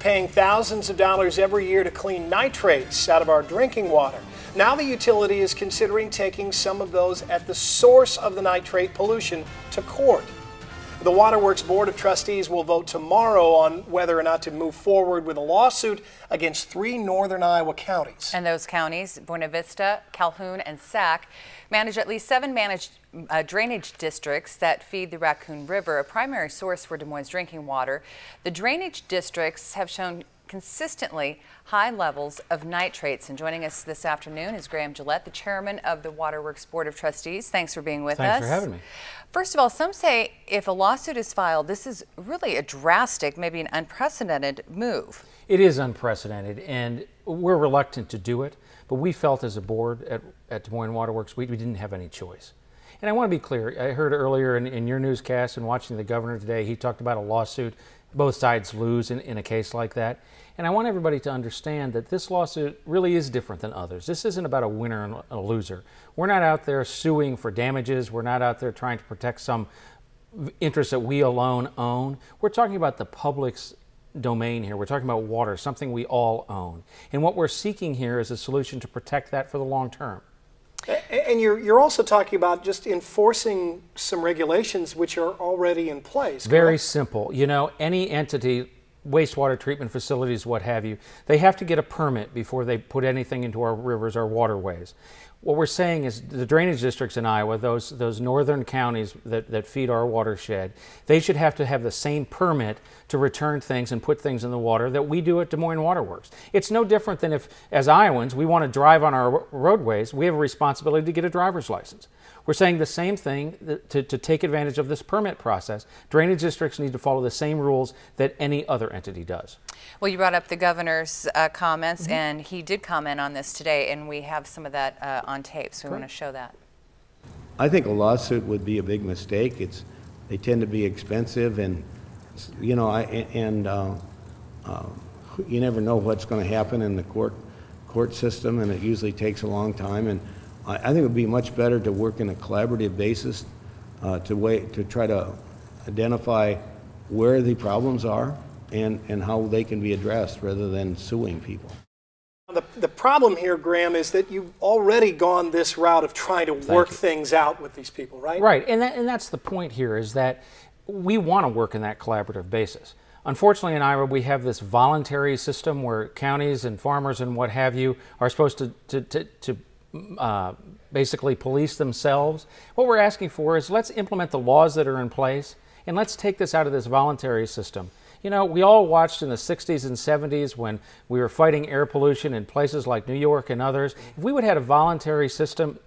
paying thousands of dollars every year to clean nitrates out of our drinking water. Now the utility is considering taking some of those at the source of the nitrate pollution to court. The Waterworks Board of Trustees will vote tomorrow on whether or not to move forward with a lawsuit against 3 northern Iowa counties. And those counties, Buena Vista, Calhoun, and Sac, manage at least 7 managed drainage districts that feed the Raccoon River, a primary source for Des Moines drinking water. The drainage districts have shown consistently high levels of nitrates. And joining us this afternoon is Gillette, the chairman of the Waterworks Board of Trustees. Thanks for being with us. Thanks for having me. First of all, some say if a lawsuit is filed, this is really a drastic, maybe an unprecedented move. It is unprecedented, and we're reluctant to do it, but we felt as a board at Des Moines Water Works, we didn't have any choice. And I want to be clear, I heard earlier in your newscast and watching the governor today, he talked about a lawsuit. Both sides lose in a case like that. And I want everybody to understand that this lawsuit really is different than others. This isn't about a winner and a loser. We're not out there suing for damages. We're not out there trying to protect some interest that we alone own. We're talking about the public's domain here. We're talking about water, something we all own. And what we're seeking here is a solution to protect that for the long term. And you're also talking about just enforcing some regulations which are already in place. Very simple. You know, any entity, wastewater treatment facilities, what have you, they have to get a permit before they put anything into our rivers or waterways. What we're saying is the drainage districts in Iowa, those northern counties that feed our watershed, they should have to have the same permit to return things and put things in the water that we do at Des Moines Water Works. It's no different than if, as Iowans, we want to drive on our roadways, we have a responsibility to get a driver's license. We're saying the same thing to take advantage of this permit process. Drainage districts need to follow the same rules that any other entity does. Well, you brought up the governor's comments, and he did comment on this today, and we have some of that on tape, so we want to show that. I think a lawsuit would be a big mistake. They tend to be expensive, and you know, you never know what's going to happen in the court system, and it usually takes a long time. And I think it would be much better to work in a collaborative basis to try to identify where the problems are and how they can be addressed rather than suing people. The problem here, Graham, is that you've already gone this route of trying to work things out with these people, right? Right, and that's the point here, is that we want to work in that collaborative basis. Unfortunately, in Iowa, we have this voluntary system where counties and farmers and what have you are supposed to basically police themselves. What we're asking for is let's implement the laws that are in place, and let's take this out of this voluntary system. You know, we all watched in the 60s and 70s when we were fighting air pollution in places like New York and others. If we would have had a voluntary system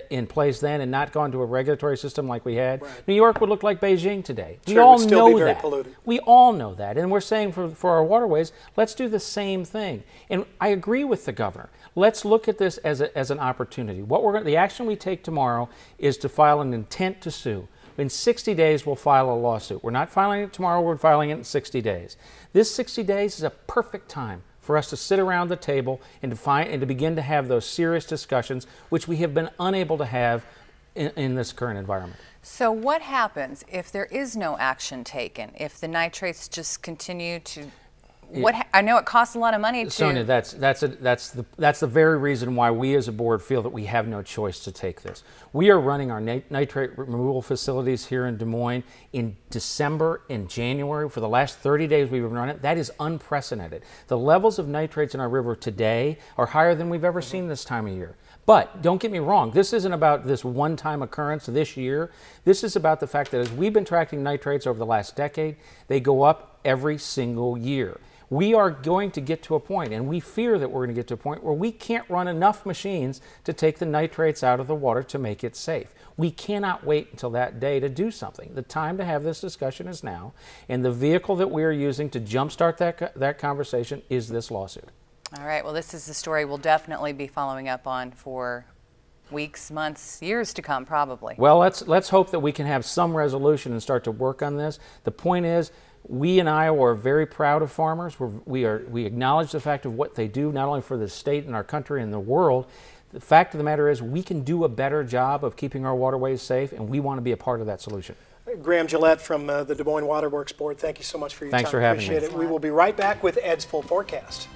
in place then and not gone to a regulatory system like we had, New York would look like Beijing today. We all know that. We all know that. And we're saying for our waterways, let's do the same thing. And I agree with the governor. Let's look at this as an opportunity. The action we take tomorrow is to file an intent to sue. In 60 days, we'll file a lawsuit. We're not filing it tomorrow, we're filing it in 60 days. This 60 days is a perfect time for us to sit around the table and to begin to have those serious discussions, which we have been unable to have in this current environment. So what happens if there is no action taken, if the nitrates just continue to... I know it costs a lot of money to... Sonia, that's the very reason why we as a board feel that we have no choice to take this. We are running our nitrate removal facilities here in Des Moines in December and January. For the last 30 days we've been running it. That is unprecedented. The levels of nitrates in our river today are higher than we've ever seen this time of year. But don't get me wrong, this isn't about this one-time occurrence this year. This is about the fact that as we've been tracking nitrates over the last decade, they go up every single year. We are going to get to a point, and we fear that we're going to get to a point where we can't run enough machines to take the nitrates out of the water to make it safe. We cannot wait until that day to do something. The time to have this discussion is now, and the vehicle that we are using to jumpstart that conversation is this lawsuit. All right, well, this is the story we'll definitely be following up on for weeks, months, years to come, probably. Well, let's hope that we can have some resolution and start to work on this. The point is, we in Iowa are very proud of farmers. We acknowledge the fact of what they do, not only for the state and our country and the world. The fact of the matter is we can do a better job of keeping our waterways safe, and we want to be a part of that solution. Graham Gillette from the Des Moines Water Works Board, thank you so much for your time. Thanks for having me. Appreciate it. We will be right back with Ed's full forecast.